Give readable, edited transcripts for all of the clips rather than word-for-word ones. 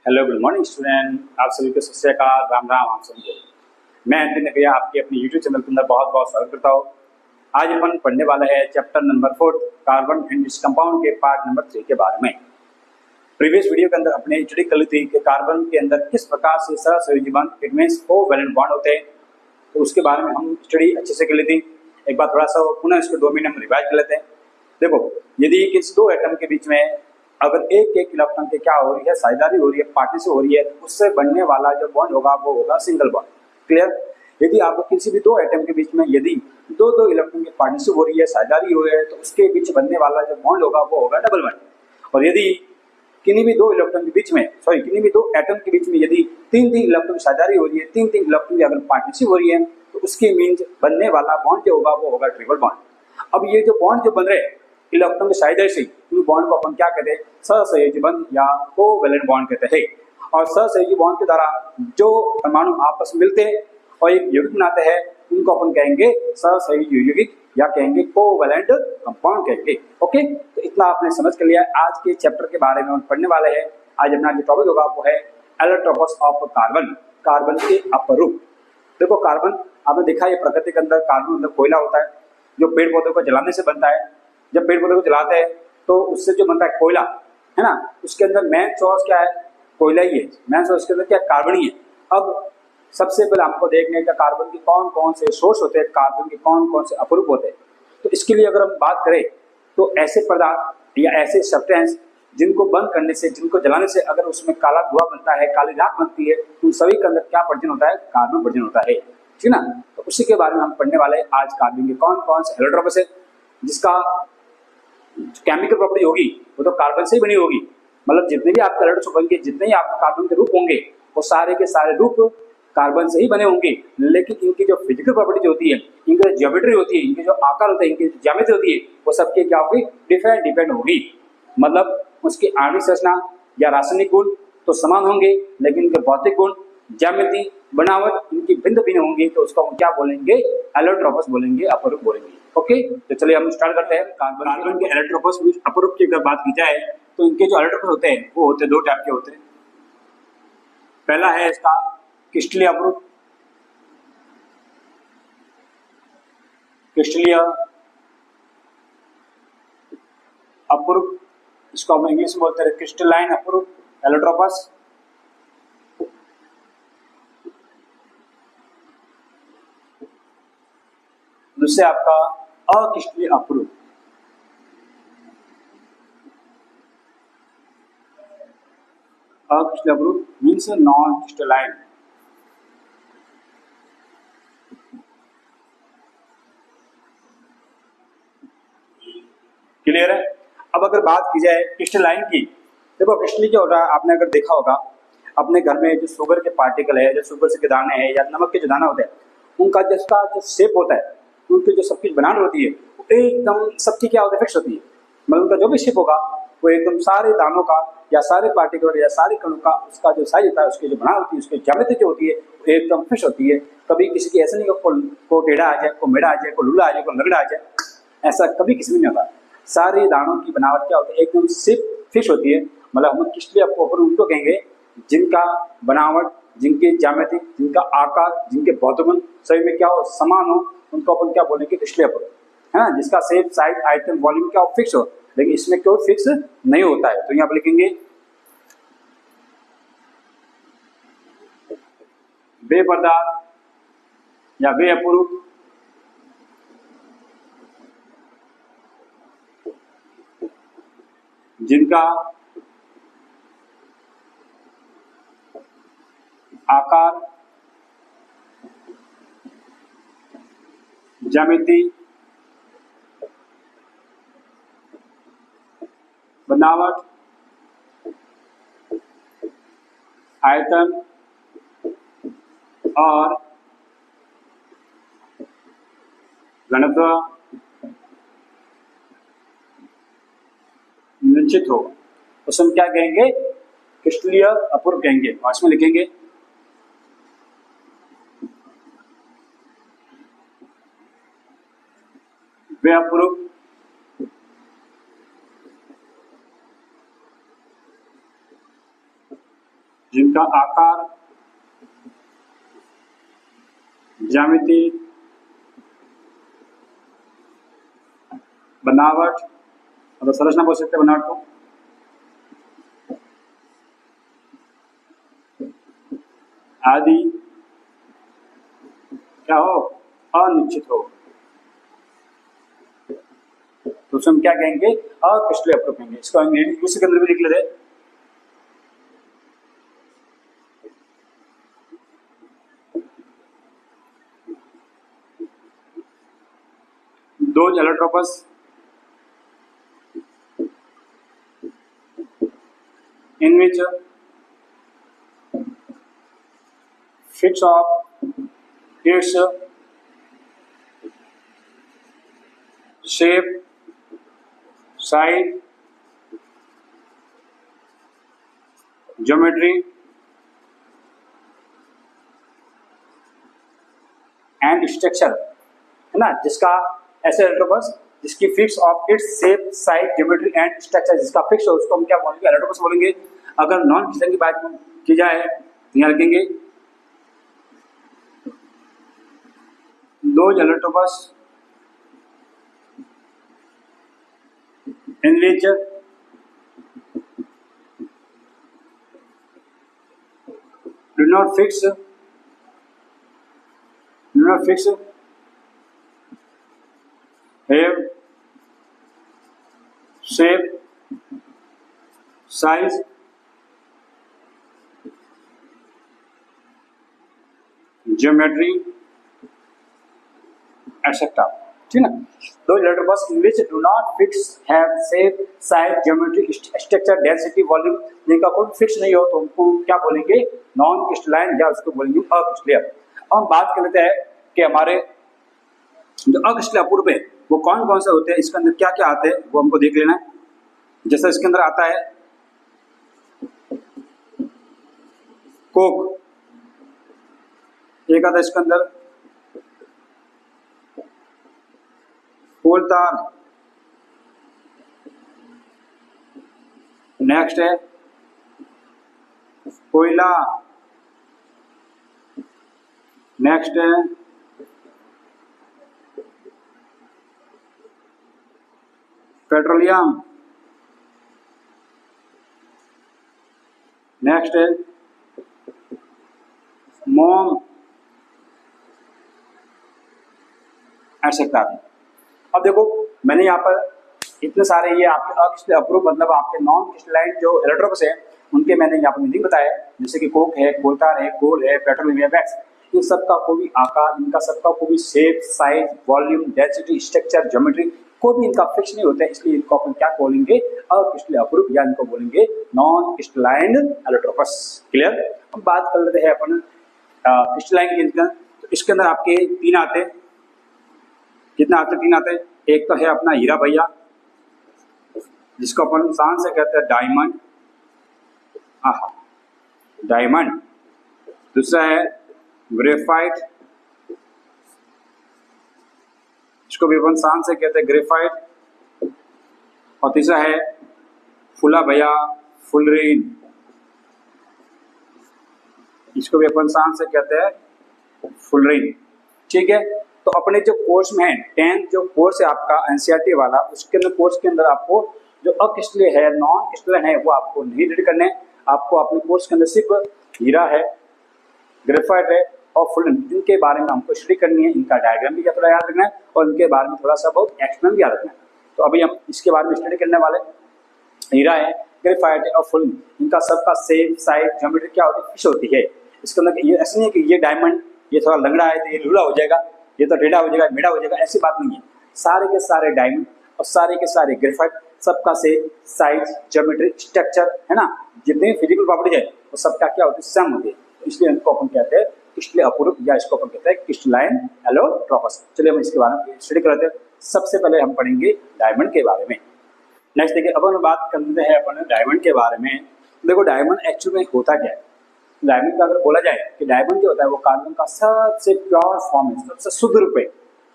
Hello good morning student, आप सभी को सत श्री अकाल, राम राम। आप सभी को मैं अंतिम नगरिया आपके अपने यूट्यूब चैनल के अंदर बहुत बहुत स्वागत करता हूँ। आज अपन पढ़ने वाला है chapter number 4 carbon and its compound के पार्ट नंबर 3 के बारे में। प्रीवियस वीडियो के अंदर अपने स्टडी कर ली थी कि कार्बन के अंदर किस प्रकार से सहसंयोजी बंध इट मींस कोवैलेंट बॉन्ड होते हैं, तो उसके बारे में हम स्टडी अच्छे से कर ली थी। एक बार थोड़ा सा पुनः इसको 2 मिनट में रिवाइज कर लेते हैं। देखो, यदि किसी दो एटम के बीच में अगर एक एक इलेक्ट्रॉन की क्या हो रही है, साझेदारी हो रही है, पार्टनरशिप हो रही है, तो उससे बनने वाला जो बॉन्ड होगा वो होगा सिंगल बॉन्ड। क्लियर? यदि आपको किसी भी दो एटम के बीच में यदि दो दो इलेक्ट्रॉन की पार्टनरशिप हो रही है, साझेदारी हो रही है, तो उसके बीच बनने वाला जो बॉन्ड होगा वो होगा डबल बॉन्ड। और यदि किन्हीं भी दो इलेक्ट्रॉन के बीच में किन्हीं भी दो एटम के बीच में यदि तीन तीन इलेक्ट्रॉन की साझेदारी हो रही है, तीन तीन इलेक्ट्रॉन की अगर पार्टनरशिप हो रही है, तो उसके मीन्स बनने वाला बॉन्ड जो होगा वो होगा ट्रिपल बॉन्ड। अब ये जो बॉन्ड जो बन रहे हैं इलेक्ट्रॉन के साझेदारी से, उस बॉन्ड को अपन क्या कहते हैं? सहसंयोजी बंध या कोवैलेंट बॉन्ड कहते हैं। और सहसंयोजी बॉन्ड के द्वारा जो परमाणु आपस में मिलते हैं और एक यौगिक बनाते हैं, उनको अपन कहेंगे सहसंयोजी यौगिक या कहेंगे कोवैलेंट कंपाउंड कहेंगे। ओके, तो इतना आपने समझ कर लिया। आज के चैप्टर के बारे में हम पढ़ने वाले हैं। आज अपना जो टॉपिक होगा वो है एलोट्रोपस ऑफ कार्बन, कार्बन के अपरूप। देखो, कार्बन आपने देखा है प्रकृति के अंदर कार्बन मतलब कोयला होता है जो पेड़ पौधों को जलाने से बनता है। जब पेड़ पौधे को जलाते हैं तो उससे जो बनता है कोयला, है ना, उसके अंदर मेन सोर्स क्या है? कोयला ही है। मेन सोर्स के अंदर क्या? कार्बन ही है। अब सबसे पहले हमको देखने का कार्बन के कौन कौन से सोर्स होते हैं, कार्बन के कौन कौन से अपरूप होते हैं। तो इसके लिए अगर हम बात करें तो ऐसे पदार्थ या ऐसे सब्सटेंस जिनको बंद करने से, जिनको जलाने से अगर उसमें काला धुआं बनता है, काली राख बनती है, तो उन सभी के अंदर क्या वर्जन होता है? कार्बन वर्जन होता है। ठीक है ना? तो उसी के बारे में हम पढ़ने वाले हैं आज। कार्बन के कौन कौन से एलोट्रोपस है जिसका केमिकल प्रॉपर्टी होगी वो तो कार्बन से ही बनी होगी। मतलब जितने भी आपके एलोट्रोप बनेंगे, जितने ही आपके कार्बन के रूप होंगे, वो सारे के सारे रूप कार्बन से ही बने होंगे। लेकिन इनकी जो फिजिकल प्रॉपर्टी होती है, इनकी जो ज्योमेट्री होती है, इनके जो आकार होते हैं, इनकी जो ज्यामिति होती है, वो सबके क्या होगी? डिपेंड होगी। मतलब उसकी आणविक संरचना या रासायनिक गुण तो समान होंगे, लेकिन इनके भौतिक गुण, ज्यामिति, बनावट इनकी भिन्न भिन्न होंगी। तो उसको हम क्या बोलेंगे? एलोट्रोपस बोलेंगे, अपरूप बोलेंगे। ओके, तो चलिए हम स्टार्ट करते हैं। कार्बन के एलोट्रोपस अपरूप की अगर बात की जाए तो इनके जो एलोट्रोपस होते हैं वो होते दो टाइप के होते हैं। पहला है इसका क्रिस्टलीय अपरूप। क्रिस्टलीय अपरूप, इसको हम इंग्लिश में बोलते हैं क्रिस्टलाइन अपरूप एलोट्रोपस। दूसरे आपका अक्रिस्टलीय अपरूप। अक्रिस्टलीय अपरूप मीन्स नॉन क्रिस्टलाइन। क्लियर है? अब अगर बात की जाए क्रिस्टलाइन की, देखो क्रिस्टलीय क्या होता है, आपने अगर देखा होगा अपने घर में जो शुगर के पार्टिकल है, जो शुगर के दाने हैं या नमक के जो दाना होते हैं, उनका जिसका जो शेप होता है, उनकी जो सबकी बनावट होती है, वो एकदम सबकी क्या होती है? फिक्स होती है। मतलब उनका जो भी शेप होगा वो एकदम सारे दानों का या सारे पार्टिकल या सारे कणों का उसका जो साइज होता है, उसकी जो बनावट होती है, उसकी ज्यामिति जो होती है वो एकदम फिक्स होती है। कभी किसी की ऐसा नहीं को टेढ़ा आ जाए, को मेढ़ा आ जाए, को लूला आ जाए, को लगड़ा आ जाए, ऐसा कभी किसी में नहीं होता। सारे दानों की बनावट क्या होती है? एकदम सिर्फ फिक्स होती है। मतलब हम किसलिए आपको उनको कहेंगे जिनका बनावट, जिनकी ज्यामिति, जिनका आकार, जिनके भौतिक गुण सभी में क्या हो? समान हो, उनको अपन क्या बोलेंगे? क्रिस्टलीय अपरूप, है ना? जिसका शेप, साइज, आयतन, वॉल्यूम क्या हो? फिक्स हो। लेकिन इसमें क्यों फिक्स नहीं होता है? तो यहाँ पर लिखेंगे वे पदार्थ या वे अपरूप जिनका आकार, ज्यामिति, बनावट, आयतन और घनत्व निश्चित हो, उसे हम क्या कहेंगे? क्रिस्टलीय अपरूप कहेंगे। पास में लिखेंगे वे अपरूप जिनका आकार, ज्यामिति, बनावट, मतलब संरचना बोल सकते हैं बनावट को, आदि क्या हो, अनिश्चित हो, तो उसे हम क्या कहेंगे, अक्रिस्टलीय अप्रूप कहेंगे। इसको इंग्लिश के अंदर भी लिख लेते, those allotropous in which fix of its shape, size, geometry and structure, है ना, जिसका ऐसे एलोट्रोपस जिसकी fix of its shape, size, geometry and structure, जिसका फिक्स हो उसको हम क्या बोलेंगे, एलोट्रोपस बोलेंगे। अगर नॉन फिक्सन की बात की जाए तो यहाँ रखेंगे दो allotropes in which do not fix have shape, size, geometry, etc. ठीक ना, दो allotropes in which do not fix have shape, size, geometry, structure, density, volume, जिनका कोई फिक्स नहीं हो तो उनको क्या बोलेंगे, नॉन क्रिस्टलाइन, या उसको बोलेंगे अक्रिस्टलीय। अब हम बात कर लेते हैं कि हमारे जो अक्रिस्टलीय अपूर्व है वो कौन कौन से होते हैं, इसके अंदर क्या क्या आते हैं वो हमको देख लेना है। जैसे इसके अंदर आता है कोक, एक आता है इसके अंदर कोल तार, नेक्स्ट है कोयला, नेक्स्ट है पेट्रोलियम, नेक्स्ट है मोम, एक्सेट्रा। अब देखो मैंने यहाँ पर इतने सारे ये आपके अक्रिस्टलीय अप्रूव मतलब आपके नॉन क्रिस्टलाइन जो एलोट्रोपस है उनके मैंने यहाँ पर मीनिंग बताया, जैसे कि कोक है, कोलतार है, कोल है, पेट्रोलियम है, वैक्स, इन सबका कोई भी आकार, इनका सबका कोई भी shape, size, volume, density, structure, geometry कोई भी इनका फिक्स नहीं होता है, इसलिए इनको अपन क्या बोलेंगे, अक्रिस्टलीय अप्रूव, या इनको बोलेंगे नॉन क्रिस्टलाइन एलोट्रोपस। क्लियर। अब बात कर लेते हैं अपन क्रिस्टलाइन के, तो इसके अंदर आपके तीन आते हैं, कितना आते, तीन आते हैं। एक तो है अपना हीरा भैया जिसको अपन शान से कहते हैं डायमंड, डायमंड। दूसरा है ग्रेफाइट, इसको भी अपन शान से कहते हैं ग्रेफाइट। और तीसरा है फुला भैया, फुलरीन, इसको भी अपन शान से कहते हैं फुलरीन। ठीक है, तो अपने जो कोर्स में है 10th जो कोर्स है आपका एनसीईआरटी वाला, उसके अंदर कोर्स के अंदर आपको जो अक्रिस्टलीय है, नॉन क्रिस्टलाइन है, वो आपको नहीं रीड करने। आपको अपने कोर्स के अंदर सिर्फ हीरा है, ग्रेफाइट है और फुलरीन, इनके बारे में हमको स्टडी करनी है, इनका डायग्राम भी थोड़ा याद रखना है और इनके बारे में थोड़ा सा बहुत एक्सप्लेन भी याद रखना है। तो अभी हम इसके बारे में स्टडी करने वाले। हीरा है, ग्रेफाइट है और फुलरीन, इनका सबका शेप, साइज, ज्योमेट्री क्या होती है, फिक्स होती है। इसके अंदर ये ऐसा नहीं है कि ये डायमंड ये थोड़ा लंगड़ा है तो ये लूला हो जाएगा, ये तो टेढ़ा हो जाएगा, मेढ़ा हो जाएगा, ऐसी बात नहीं है। सारे के सारे डायमंड और सारे के सारे ग्रेफाइट, सबका शेप, साइज, ज्योमेट्री, स्ट्रक्चर, है ना, जितने फिजिकल प्रॉपर्टी है वो सबका क्या होती है, सेम होती है। इसलिए इनको अपन कहते हैं क्रिस्टलीय अपूर्व, या इसको अपन कहते हैं क्रिस्टलाइन एलोट्रोपस। चलिए हम इसके बारे में स्टडी करते हैं। सबसे पहले हम पढ़ेंगे डायमंड के बारे में। नेक्स्ट देखिए, अब हम बात करते हैं अपन डायमंड के बारे में। देखो डायमंड एक्चुअल में होता क्या है। डायमंड का अगर बोला जाए कि डायमंड जो होता है वो कार्बन का सबसे प्योर फॉर्म है, सबसे शुद्ध रूप है।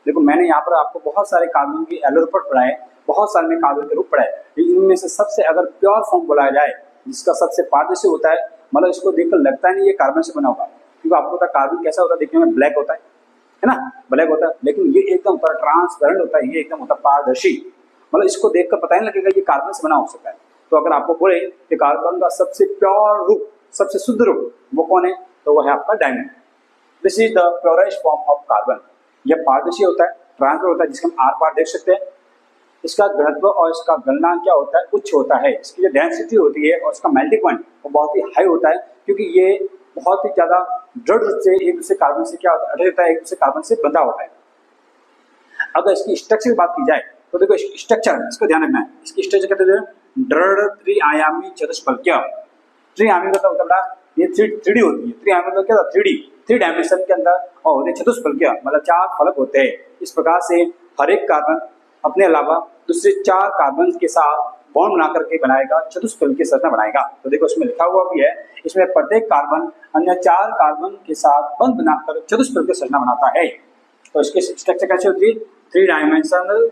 देखो मैंने यहाँ पर आपको बहुत सारे कार्बन के एलोट्रोप पढ़ाए, बहुत सारे में कार्बन के रूप पढ़ाए, लेकिन इनमें से सबसे अगर प्योर फॉर्म बोला जाए जिसका सबसे पारदर्शी होता है मतलब इसको देखकर लगता नहीं ये कार्बन से बना होगा, क्योंकि आपको पता कार्बन कैसा होता है, देखने में ब्लैक होता है ना, ब्लैक होता है, लेकिन ये एकदम ट्रांसपेरेंट होता है, ये एकदम होता है पारदर्शी, मतलब इसको देखकर पता नहीं लगेगा ये कार्बन से बना हो सकता है। तो अगर आपको बोले कि कार्बन का सबसे प्योर रूप, सबसे शुद्ध रूप वो कौन है, तो वो है आपका diamond. This is the purest form of carbon. यह पारदर्शी होता है, ट्रांसपेरेंट होता है, जिसके हम आर पार देख सकते हैं। इसका घनत्व और इसका गलनांक क्या होता है, उच्च होता है। इसकी जो डेंसिटी होती है और इसका मेल्टिंग पॉइंट वो बहुत ही हाई होता है, क्योंकि ये बहुत ही ज्यादा दृढ़ रूप से एक दूसरे कार्बन से क्या होता है, अटैच होता है, एक दूसरे कार्बन से बंधा होता है। अगर इसकी स्ट्रक्चर की बात की जाए तो देखो स्ट्रक्चर, इसको ध्यान रखना है, इसकी स्ट्रक्चर कहते हैं दृढ़ त्रिआयामी चतुष्फलकीय। त्रिआयामी का मतलब ये 3D होती है, त्रिआयामी मतलब क्या, 3 डायमेंशन के अंदर और होते चतुष्फलकीय, मतलब 4 फलक होते हैं। इस प्रकार से हर एक कार्बन अपने अलावा दूसरे 4 कार्बन के साथ बॉन्ड बना करके बनाएगा, चतुष्फलकीय संरचना बनाएगा। तो देखो इसमें लिखा हुआ भी है, इसमें प्रत्येक कार्बन अन्य 4 कार्बन के साथ बंध बनाकर चतुष्फलकीय संरचना बनाता है। तो इसकी स्ट्रक्चर कैसे होती है, 3 डायमेंशनल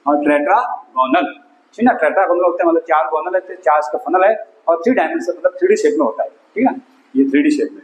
और टेट्रागोनल, ठीक है ना। टेट्रागोनल होते हैं मतलब 4 गोनल है, 4 इसका फनल है, और 3 डायमेंशन मतलब 3D शेप में होता है, ठीक है, ये 3D शेप में।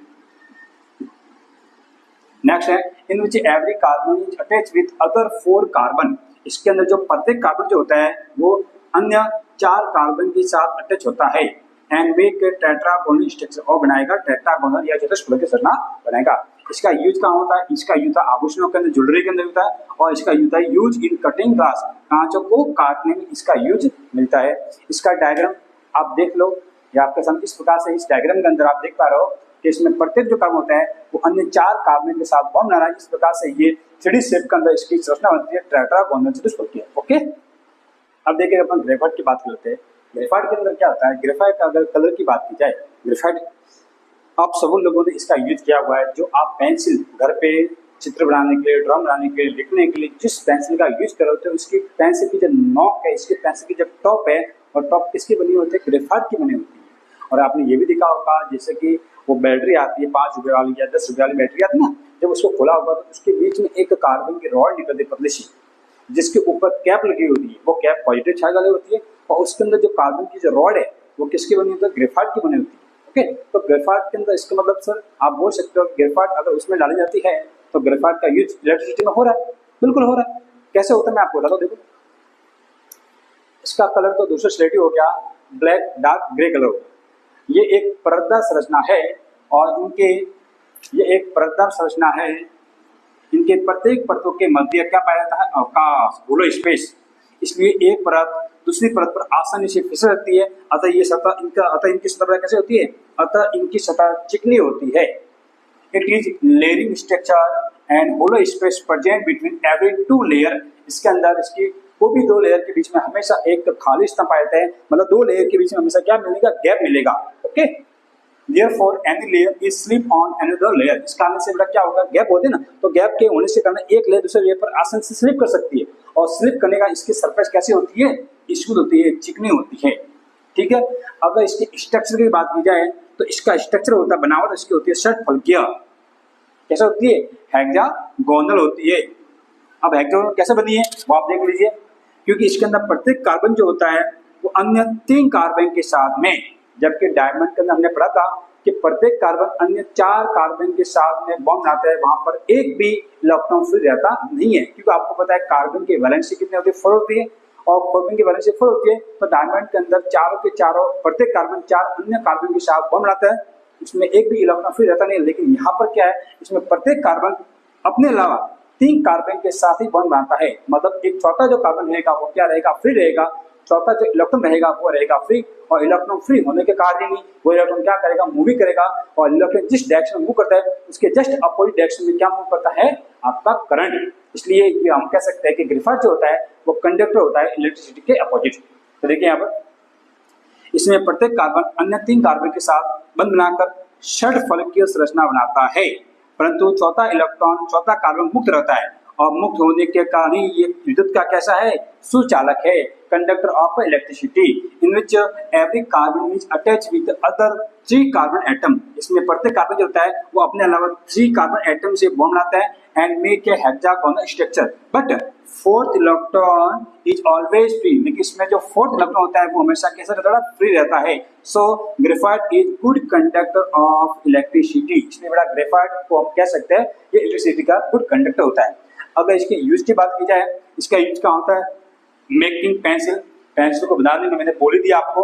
नेक्स्ट है in which every carbon is attach with other 4 carbon. इसके अंदर जो प्रत्येक कार्बन जो होता है वो अन्य 4 कार्बन के साथ अटैच होता है एंड मेक टेट्रागोनल स्ट्रक्चर, और बनाएगा टेट्रागोनल या चतुष्फलकीय संरचना बनाएगा। इसका यूज कहाँ होता है, इसका यूज आभूषणों के अंदर, ज्वेलरी के अंदर होता है, और इसका यूज है यूज इन कटिंग ग्लास, कांचों को काटने में इसका यूज मिलता है। इसका डायग्राम आप देख लो, या आपके सामने इस प्रकार से इस डायग्राम के अंदर आप देख पा रहे हो कि इसमें प्रत्येक जो कार्बन होता है वो अन्य 4 कार्बन के साथ बॉन्ड बना रहा है। इस प्रकार से ये 3D शेप के अंदर इसकी संरचना बनती है, टेट्रागोनल चतुष्फलकीय। ओके, अब देखिए अपन ग्रेफाइट की बात करते हैं। ग्रेफाइट के अंदर क्या होता है, ग्रेफाइट का अगर कलर की बात की जाए, ग्रेफाइट आप सब लोगों ने इसका यूज किया हुआ है। जो आप पेंसिल घर पे चित्र बनाने के लिए, ड्राइंग बनाने के लिए, लिखने के लिए जिस पेंसिल का यूज कर रहे हो, उसकी पेंसिल की जो नॉक है, इसकी पेंसिल की जो टॉप है, और टॉप किसकी बनी होती है, ग्रेफाइट की बनी होती है। और आपने ये भी देखा होगा जैसे कि वो बैटरी आती है 5 रुपए वाली या 10 रुपए वाली बैटरी आती है ना, जब उसको खोला होगा तो उसके बीच में एक कार्बन की रॉड निकलती है पतली सी, जिसके ऊपर कैप लगी होती है। वो कैप पॉजिटिव चार्ज वाली होती है, और उसके अंदर जो कार्बन की जो रॉड है वो किसकी बनी होती है, ग्रेफाइट की बनी होती है। ओके, तो ग्रेफाइट के अंदर इसका मतलब सर आप बोल सकते हो ग्रेफाइट अगर उसमें डाली जाती है तो ग्रेफाइट का यूज इलेक्ट्रिसिटी में हो रहा है, बिल्कुल हो रहा है। कैसे होता है मैं आपको बताता हूँ। देखो इसका कलर तो दूसरा स्लेटी हो गया, ब्लैक डार्क ग्रे कलर हो गया। ये एक परतदार संरचना है, और इनके ये एक परतदार संरचना है, इनके प्रत्येक परतों के मध्य क्या पाया जाता है, अवकाश, बोलो स्पेस। इसलिए एक परत दूसरी परत पर आसानी से फिसल सकती है। अतः इनकी सतह कैसे होती है, अतः इनकी सतह चिकनी होती है। It is layering structure and hollow space present between every 2 layer. इसके अंदर इसकी वो भी 2 लेयर के बीच में हमेशा एक खाली स्थान पाया जाता है, मतलब 2 लेयर के बीच में हमेशा क्या मिलेगा, गैप मिलेगा। Okay, Therefore any layer is slip on another layer। इस कारण से बेटा क्या होगा, गैप होते हैं ना, तो गैप के होने से कारण एक लेयर दूसरे लेयर पर आसानी से स्लिप कर सकती है, और स्लिप करने का इसकी सरफेस कैसी होती है, स्मूथ होती है, चिकनी होती है। ठीक है, अगर इसके स्ट्रक्चर की बात की जाए तो इसका स्ट्रक्चर होता है, बनावट इसकी होती है षटफलकीय। कैसे होती है, हेक्सागोनल होती है। अब हेक्सागोनल कैसे बनी है वो आप देख लीजिए, क्योंकि इसके अंदर प्रत्येक कार्बन जो होता है वो अन्य 3 कार्बन के साथ में, जबकि डायमंड के अंदर हमने पढ़ा था कि प्रत्येक कार्बन अन्य 4 कार्बन के साथ में बॉन्ड बनाता है, वहां पर एक भी इलेक्ट्रॉन फ्री रहता नहीं है, क्योंकि आपको पता है कार्बन की वैलेंसी कितनी होती है, 4 होती है, और कार्बन की वैलेंसी 4 होती है। तो डायमंड के अंदर चारों के चारों प्रत्येक कार्बन 4 अन्य कार्बन के साथ बॉन्ड बनाता है, इसमें एक भी इलेक्ट्रॉन फ्री रहता नहीं है। लेकिन यहाँ पर क्या है, इसमें प्रत्येक कार्बन अपने अलावा 3 कार्बन के साथ ही बॉन्ड बनाता है, मतलब एक चौथा जो कार्बन रहेगा वो क्या रहेगा, फ्री रहेगा। चौथा जो इलेक्ट्रॉन रहेगा वो रहेगा फ्री, और इलेक्ट्रॉन फ्री होने के कारण ही वो इलेक्ट्रॉन क्या करेगा, मूविंग करेगा, और इलेक्ट्रॉन जिस डायरेक्शन में मूव करता है उसके जस्ट अपोजिट डायरेक्शन में क्या मूव करता है, आपका करंट। इसलिए ये हम कह सकते हैं कि ग्रेफाइट जो होता है वो कंडक्टर होता है इलेक्ट्रिसिटी के अपोजिट। तो देखिए यहाँ पर इसमें प्रत्येक कार्बन अन्य 3 कार्बन के साथ बंध बनाकर षटफलकीय संरचना बनाता है, परंतु चौथा इलेक्ट्रॉन, चौथा कार्बन मुक्त रहता है, और मुक्त होने के कारण ही ये विद्युत का कैसा है, सुचालक है, conductor of electricity. In which every carbon is attach with other 3 carbon atom. इसमें प्रत्येक कार्बन जो होता है वो अपने अलावा 3 कार्बन एटम से बॉन्ड बनाता है and make a hexagonal structure. But fourth electron is always free. लेकिन इसमें जो फोर्थ इलेक्ट्रॉन होता है वो हमेशा कैसा रहता है? फ्री रहता है. So graphite is good conductor of electricity. इसलिए बड़ा ग्रेफाइट को हम कह सकते हैं ये इलेक्ट्रिसिटी का गुड कंडक्टर होता है. अगर इसके यूज की बात की जाए, इसका यूज क्या होता है? मेकिंग पेंसिल, पेंसिल को बनाने में मैंने बोली दी आपको.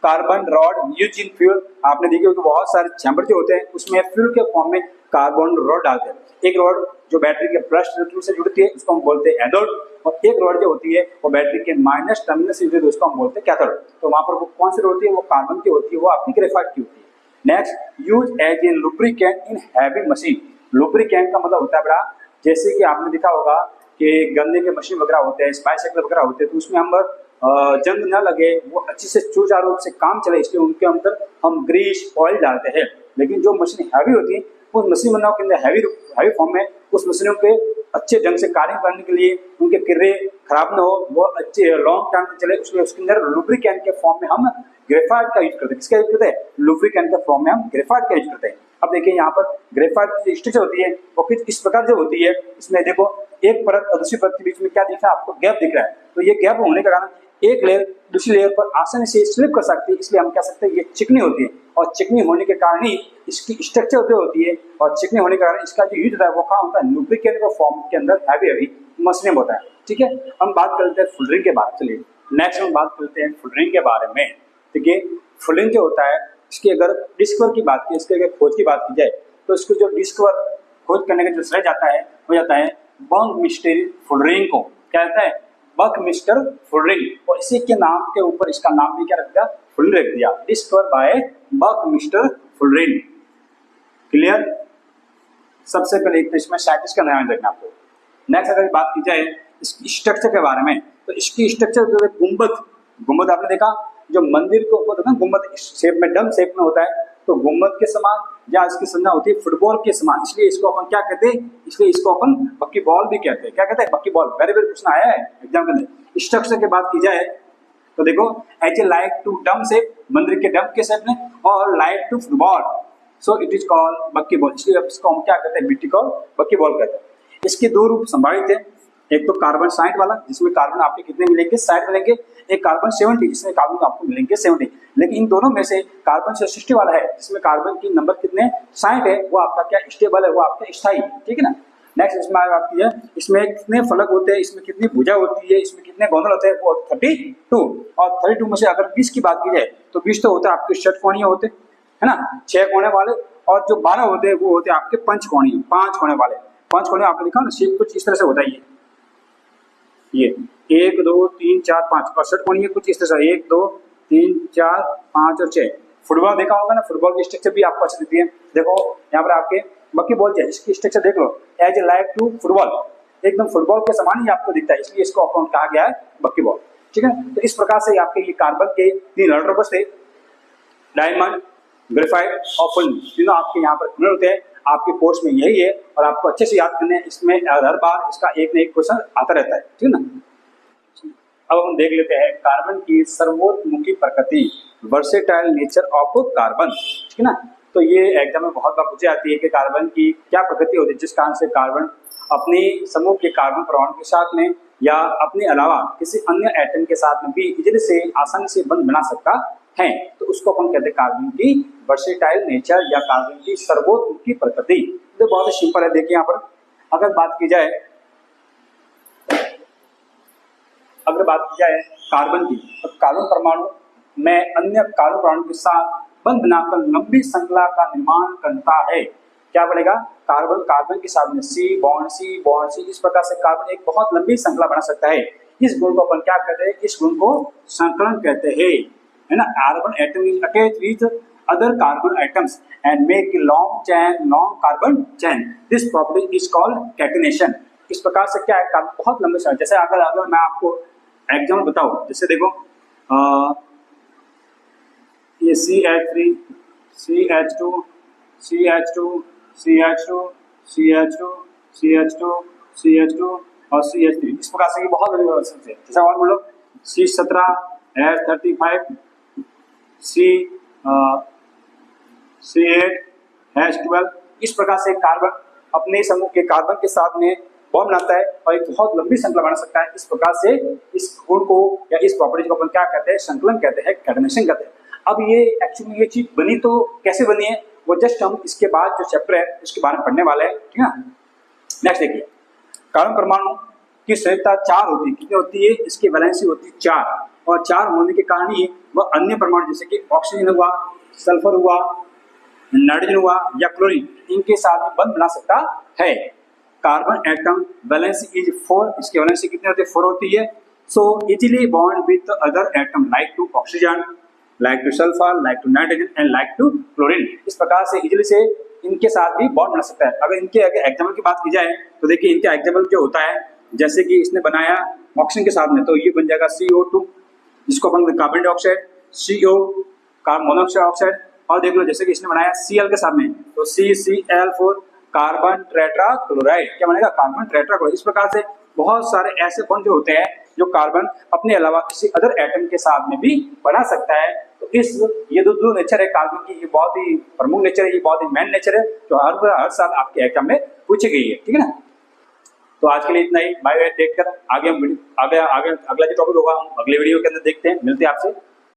Carbon rod use in fuel, आपने देखी होगी बहुत सारे चैम्बर जो होते हैं उसमें फ्यूल के फॉर्म में कार्बन रॉड डालते हैं. एक रॉड जो बैटरी के प्लस टर्मिनल से जुड़ती है उसको हम बोलते हैं एनोड, और एक रॉड जो होती है वो बैटरी के माइनस टर्मिनल से जुड़ती है उसको हम बोलते हैं कैथोड. तो वहां पर वो कौन सी होती है? वो कार्बन की होती है, वो आपकी ग्रेफाइट की होती है. Next, use as a lubricant in heavy machine. Lubricant का मतलब होता है बड़ा, जैसे कि आपने देखा होगा कि गन्ने के मशीन वगैरह होते हैं, बाइसाइकिल वगैरह होते हैं, तो उसमें हम जंग न लगे, वो अच्छे से सुचारू रूप से काम चले, इसलिए उनके अंदर हम ग्रीस ऑयल डालते हैं. लेकिन जो मशीन हैवी होती है उस मशीन बनाओ के अंदर हैवी फॉर्म में उस मशीनों पे अच्छे ढंग से कार्य करने के लिए उनके किर्रे खराब न हो, वो अच्छे लॉन्ग टाइम चले, उसके अंदर लुब्रिकेंट के फॉर्म में हम ग्रेफाइट का यूज करते हैं. किसका यूज करते हैं? लुब्रिकेंट के फॉर्म में हम ग्रेफाइट का यूज करते हैं. अब देखिए यहाँ पर ग्रेफाइट की स्ट्रक्चर होती है वो कुछ इस प्रकार जो होती है. इसमें देखो एक परत और दूसरी परत के बीच में क्या दिख रहा है आपको? गैप दिख रहा है. तो ये गैप होने के कारण एक लेयर दूसरी लेयर पर आसानी से स्लिप कर सकती है, इसलिए हम कह सकते हैं ये चिकनी होती है. और चिकनी होने के कारण ही इसकी स्ट्रक्चर जो होती है, और चिकनी होने के कारण इसका जो यूज होता है वो क्या होता है? लुब्रिकेंट के फॉर्म के अंदर हैवी मशीन होता है. ठीक है, हम बात करते हैं फुलरिंग के बारे में. चलिए नेक्स्ट हम बात करते हैं फुलरिंग के बारे में. ठीक है, फुलरिंग जो होता है इसकी अगर डिस्कवर की बात की, इसके अगर खोज की बात की जाए तो इसको जो डिस्कवर खोज करने का जो श्रेय जाता है वो जाता है बकमिस्टर फुलरिंग को. क्या कहता है? बकमिस्टर फुलरिंग. और इसी के नाम के ऊपर इसका नाम भी क्या रख दिया? फुलरिंग रख दिया. Discover by Buckminster fullerene. Clear? सबसे पहले एक तो इसमें साइंटिस्ट का नाम देखना आपको. नेक्स्ट अगर बात की जाए इसकी स्ट्रक्चर के बारे में, तो इसकी स्ट्रक्चर जो है गुंबद आपने देखा जो मंदिर के ऊपर होता है, गुंबद शेप में, डम शेप में होता है, तो गुंबद के समान या इसकी संरचना होती है फुटबॉल के समान, इसलिए इसको अपन क्या कहते हैं? इसलिए इसको अपन बक्की बॉल भी कहते हैं. क्या कहते हैं? बक्की बॉल. वेरी वेरी क्वेश्चन आया है एग्जाम के अंदर. स्ट्रक्चर की बात की जाए तो देखो as a like to dome shape, मंदिर के डम के शेप में, और like to football, so it is called buckyball. इसलिए इसको हम क्या कहते हैं? मिट्टी को बक्की बॉल कहते हैं. इसके दो रूप संभावित है. एक तो कार्बन 60 वाला जिसमें कार्बन आपके कितने मिलेंगे? 60 मिलेंगे. एक कार्बन 70 जिसमें कार्बन आपको मिलेंगे 70. लेकिन इन दोनों में से कार्बन 60 वाला है जिसमें कार्बन की नंबर कितने 60 है, वो आपका क्या स्टेबल है, वो आपका स्थायी. ठीक है ना. नेक्स्ट इसमें बात की जाए इसमें कितने फलक होते हैं, इसमें कितनी भुजा होती है, इसमें कितने गोंदल होते हैं? वो 32. और 32 में से अगर 20 की बात की जाए तो 20 तो होता है आपके षटकोणीय होते है ना, 6 कोने वाले, और जो 12 होते हैं वो होते हैं आपके पंचकोणीय, 5 कोने वाले. 5 कोने आपने देखा ना, शेप कुछ इस तरह से होता है. ये 1 2 3 4 5 और षटकोणीय कुछ इस तरह से 1 2 3 4 5 और 6. फुटबॉल देखा होगा ना, फुटबॉल की स्ट्रक्चर भी आपको अच्छी दिखती है. देखो यहाँ पर आपके बक्की बॉल है, इसकी स्ट्रक्चर देख लो, as a like to football, एकदम फुटबॉल के समान ही आपको दिखता है, इसलिए इसको अपन कहा गया है बक्की बॉल. ठीक है. तो इस प्रकार से आपके ये कार्बन के 3 इलेक्ट्रोड बचते, डायमंड, ग्रेफाइट और फुल, तीनों आपके यहाँ पर खुले होते हैं. आपके कोर्स में यही है और आपको अच्छे से याद करने, इसमें हर बार इसका एक न एक क्वेश्चन आता रहता है. ठीक है ना. अब हम देख लेते हैं कार्बन की सर्वोत्मुखी प्रकृति, वर्सेटाइल नेचर ऑफ कार्बन. ठीक है ना. तो ये एग्जाम में बहुत बार पूछी जाती है कि कार्बन की क्या प्रकृति होती है जिस कारण से कार्बन अपने समूह के कार्बन परमाणु के साथ में या अपने अलावा किसी अन्य एटम के साथ में भी इजीली से आसानी से बंध बना सकता है. तो उसको अपन कहते हैं कार्बन की वर्सेटाइल नेचर या कार्बन की सर्वोत्मुखी प्रकृति. तो बहुत ही सिंपल है. देखिए यहाँ पर अगर बात की जाए कार्बन की, तो कार्बन परमाणु में अन्य कार्बन परमाणु के साथ बंध बनाकर लंबी श्रृंखला का निर्माण करता है. क्या बनेगा? कार्बन के साथ में C बॉन्ड C, इस प्रकार से कार्बन एक बहुत लंबी श्रृंखला बना सकता है. इस गुण को अपन क्या कहते हैं? इस गुण को संकलन कहते हैं, है ना. Carbon atom is attached with other carbon atoms and make long carbon chain. This property is called catenation. इस प्रकार से क्या है? कार्बन बहुत लंबे समय, जैसे अगर मैं आपको एग्जाम्पल बताऊं, जैसे देखो ये CH3 CH2 CH2 CH2 CH2 CH2 CH2 और CH3, इस प्रकार से ये बहुत बड़ी व्यवस्था है. जैसे और बोलो C17 H35 C8 H12, इस प्रकार से कार्बन अपने समूह के कार्बन के साथ में बॉन्ड बनाता है और एक बहुत लंबी श्रृंखला बना सकता है। इस प्रकार से इस गुण को या इस प्रॉपर्टी को अपन क्या कहते हैं, संकलन कहते हैं, कैटेनेशन कहते हैं। अब ये एक्चुअली ये चीज बनी तो कैसे बनी है, वो जस्ट हम इसके बाद जो चैप्टर है उसके बारे में पढ़ने वाले हैं, ठीक है। नेक्स्ट देखिए, कार्बन परमाणु की संयोजकता 4 होती है। कितनी होती है? इसकी वैलेंसी होती है 4, और 4 होने के कारण ही वह अन्य परमाणु जैसे कि ऑक्सीजन हुआ, सल्फर हुआ, नाइट्रोजन हुआ या क्लोरीन, इनके साथ में बंध बना सकता है। कार्बन एटम वैलेंसी इज 4, इसकी वैलेंसी कितनी होती है? 4 होती है। So easily bond with other atom like to oxygen, like to sulphur, like to nitrogen and like to chlorine. इस प्रकार से इजीली से इनके साथ भी बॉन्ड बना सकता है। अगर इनके एग्जाम्पल की बात की जाए तो देखिए इनके एग्जाम्पल जो होता है, जैसे कि इसने बनाया ऑक्सीजन के साथ में, तो ये बन जाएगा CO2, इसको अपन carbon dioxide, CO carbon monoxide oxide, और देख लो जैसे कि इसने बनाया Cl के साथ में, तो CCl4 कार्बन टेट्रा क्लोराइड, क्या बनेगा? Carbon tetra chloride. इस प्रकार से बहुत सारे ऐसे बॉन्ड जो होते हैं जो कार्बन अपने अलावा किसी अदर एटम के साथ में भी बना सकता है। तो ये दो नेचर है कार्बन की, ये बहुत ही प्रमुख नेचर है, ये बहुत ही मेन नेचर है जो हर साल आपके एग्जाम में पूछी गई है, ठीक है ना। तो आज के लिए इतना ही। Bye bye, take care. आगे अगला जो टॉपिक होगा हम अगले वीडियो के अंदर देखते हैं। मिलते हैं आपसे।